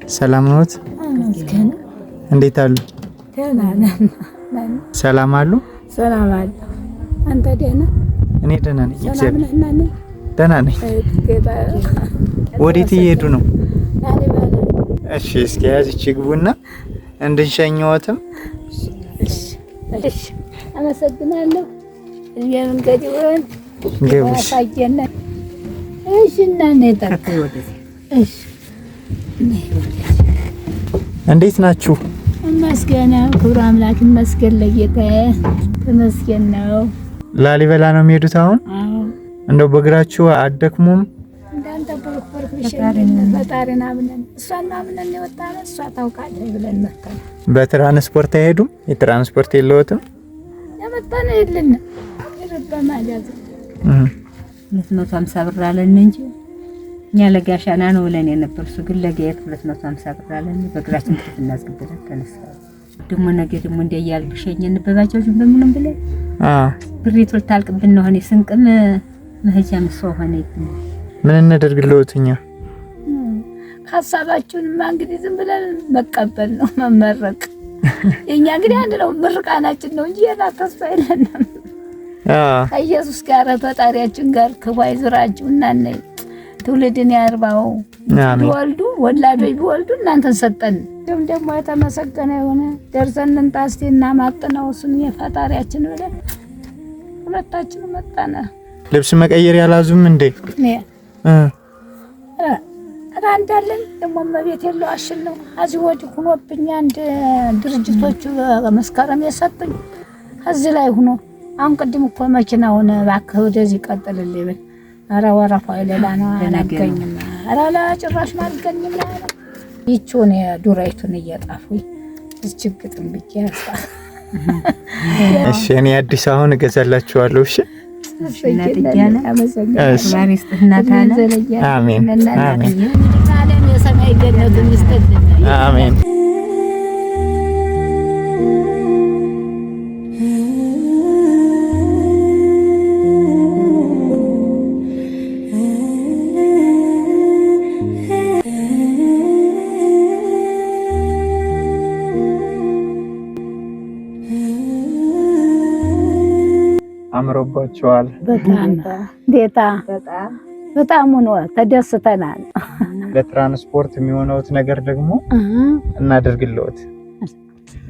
ሰላም ነዎት? እንዴት አሉ? ሰላም አሉ? ሰላም አሉ። አንተ ደህና? እኔ ደህና ነኝ። ደህና ነኝ። ወዴት እየሄዱ ነው? እሺ፣ እስኪ ያዝች ግቡና እንድንሸኘዎትም። እሺ፣ አመሰግናለሁ። እኛም ገዲወን ያሳየና እሺ፣ እና ነጣከው ወደዚህ። እሺ፣ እንዴት ናችሁ? መስገና ክብሩ አምላክ ይመስገን። ለጌታዬ ተመስገን ነው። ላሊበላ ነው የሚሄዱት አሁን? አዎ። እንደው በእግራችሁ አደክሙም? እንዳንተ ፈጣሪና ብለን እሷና ብለን የወጣነው እሷ ታውቃለህ ብለን መጣን። በትራንስፖርት አይሄዱም? የትራንስፖርት የለዎትም? ያመጣነው የለን ይረባ ማለት 250 ብር አለን እንጂ እኛ ለጋሻና ነው ብለን የነበር። እሱ ግን ለጋየት 250 ብር አለን። በእግራችን እናስገድለን ተነሳ። ደሞ ነገ ደሞ እንደያልብሸኝ እንበባቸው እንደምንም ብለ ብሪት ልታልቅብን ነው። እኔ ስንቅም መሄጃም ሰው ሆነ። ምን እናደርግልዎትኛ? ሐሳባችሁንማ እንግዲህ ዝም ብለን መቀበል ነው፣ መመረቅ። የኛ እንግዲህ አንድ ነው፣ ምርቃናችን ነው እንጂ የላ ተስፋ የለንም። ኢየሱስ ጋር ፈጣሪያችን ጋር ክባይ ዙራችሁና ነይ ትውልድን ያርባው። ወልዱ ወላጆች ቢወልዱ እናንተን ሰጠን። ደግሞ የተመሰገነ የሆነ ደርሰን እንጣስቲና ማጥነው እሱን የፈጣሪያችን ብለን ሁለታችን መጣነ። ልብስ መቀየር ያላዙም እንዴ? አንዳለን ደግሞ መቤት የለው አሽል ነው። አዚ ወዲህ ሆኖብኝ አንድ ድርጅቶቹ መስከረም የሰጡኝ እዚህ ላይ ሆኖ አሁን ቅድም እኮ መኪናውን እባክህ ወደዚህ ቀጥልልኝ ብል ኧረ ወረፋው ሌላ ነው አላገኝም። ኧረ ለጭራሽ አላገኝም። ይቹን ዱራይቱን እየጣፉኝ እችግጥም ብቻ ያሳ እሺ፣ እኔ አዲስ አሁን እገዛላችኋለሁ። እሺ፣ አሜን አሜን። የሰማይ ገነቱን ይስጥልን። አሜን። አምሮባቸዋል። በጣም ነው ተደስተናል። ለትራንስፖርት የሚሆነውት ነገር ደግሞ እናደርግልዎት።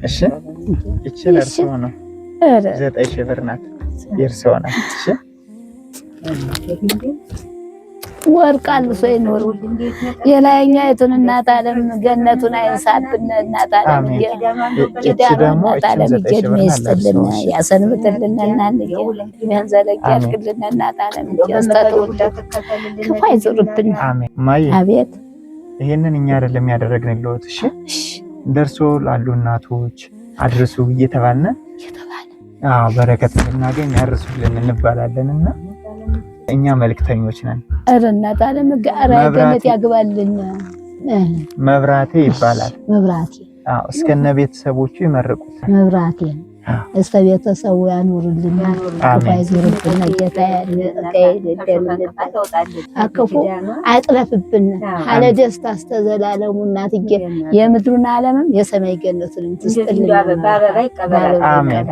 እሺ፣ ይችላል ሰው ነው 9000 ብር ናት። የእርስዎ ናት። እሺ፣ ወርቅ አልብሶ ይኖር የላይኛይቱን እናት ዓለም ገነቱን አይንሳብን። እናት ዓለም ይደዳማ እናት ዓለም ይገድም ይስጥልን ያሰንብትልን እናንተ ያንዘለቅ ያልክልን እናት ዓለም ያስተውል ክፉ አይዞርብን። አሜን። ማይ አቤት። ይሄንን እኛ አይደለም ያደረግንልዎት። እሺ፣ ደርሶ ላሉ እናቶች አድርሱ እየተባልን በረከት እናገኝ ያርሱልን እንባላለንና እኛ መልክተኞች ነን። እናት ዓለም ጋራ ገነት ያግባልን። መብራቴ ይባላል። መብራቴ እስከነ ቤተሰቦቹ ይመርቁት። መብራቴ እስከ ቤተሰቡ ያኑርልን። አይዞርብን ጌታ አክፉ አይጥለፍብን። አለ ደስታ አስተዘላለሙ እናትዬ የምድሩን ዓለምም የሰማይ ገነቱን ትስጥልን። አሜን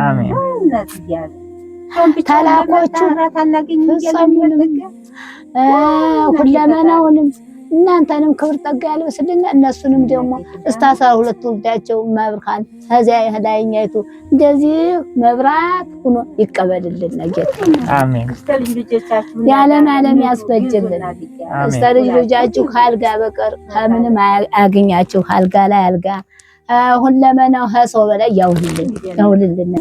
አሜን። ታላቆቹ ሁለመናውንም እናንተንም ክብር ጠጋ ያልብስልና እነሱንም ደግሞ እስከ 12 ወልዳቸው መብርሃን ከዚያ ላይኛይቱ እንደዚህ መብራት ሆኖ ይቀበልልን ጌታ። አሜን። የዓለም ዓለም ያስበጅልን። እስከ ልጅ ልጃችሁ ካልጋ በቀር ከምንም አያገኛችሁ። አልጋ ላይ አልጋ ሁለመናው ከሰው በላይ ያውልልን ያውልልን።